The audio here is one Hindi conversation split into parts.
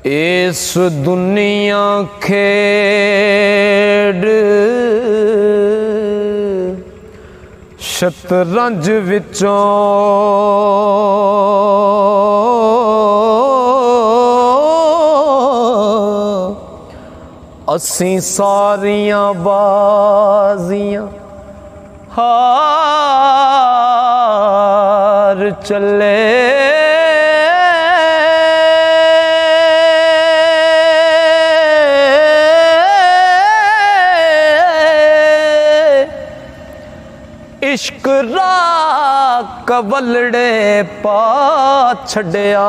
इस दुनिया खेड शतरंज विचों असीं सारियां बाजियां हार चले। इश्क रा कवलड़े पा छड़िया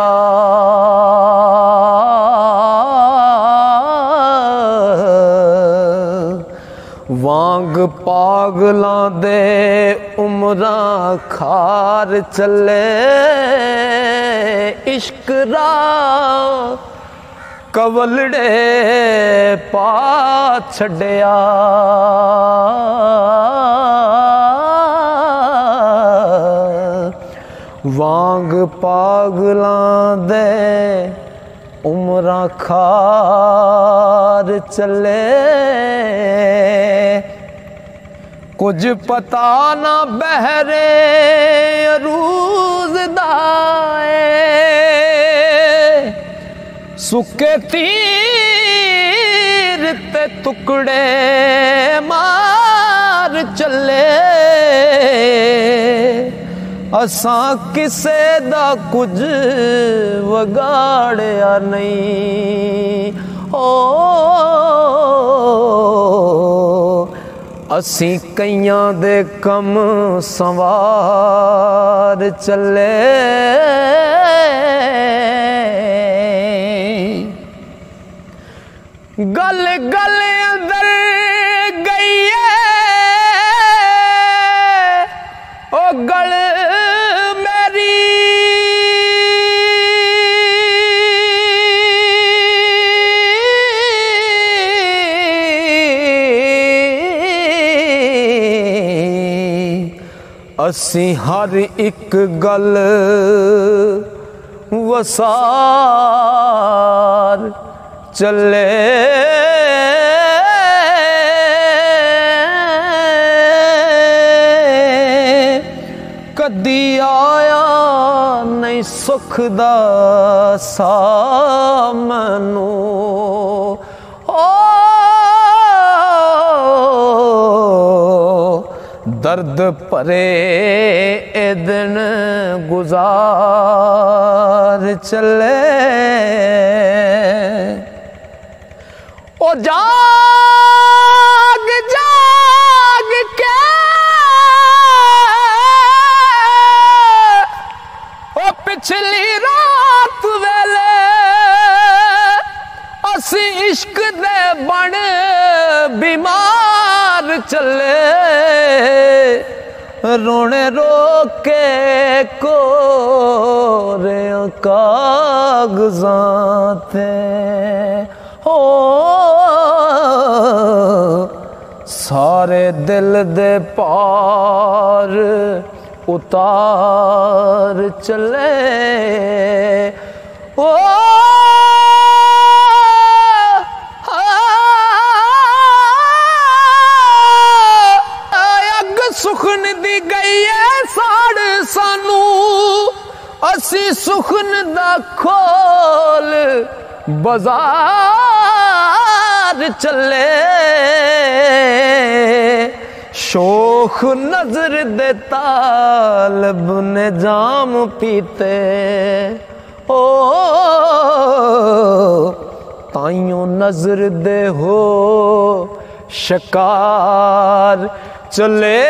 वांग पागलां दे उमरां खार चले। इश्क रा कवलड़े पा छड़िया वांग पागलां दे उमरां खार चले। कुछ पता ना बहरे अरूज दाए सुके तीर ते टुकड़े मार चले। असां किसे दा कुछ वगाड़िया नहीं ओ असीं कईयां दे कम संवार चले। गल गल अंदर गई है ओ गल असी हर एक गल वसार चले। कदी आया नहीं सुख दा सामनू दर्द परे ए दिन गुजार चले। ओ जाग जाग के ओ पिछली रात वेले असी इश्क दे बन बीमार चले। रोने रोके कोरे कागज़ां ते हो सारे दिल दे पार उतार चले। ओ सुखन दी गई है साड़ सानू असी सुखन दा खोल बाजार चले। शोख नजर दे तालब ने जाम पीते ओ ताइयों नजर दे हो शिकार चले।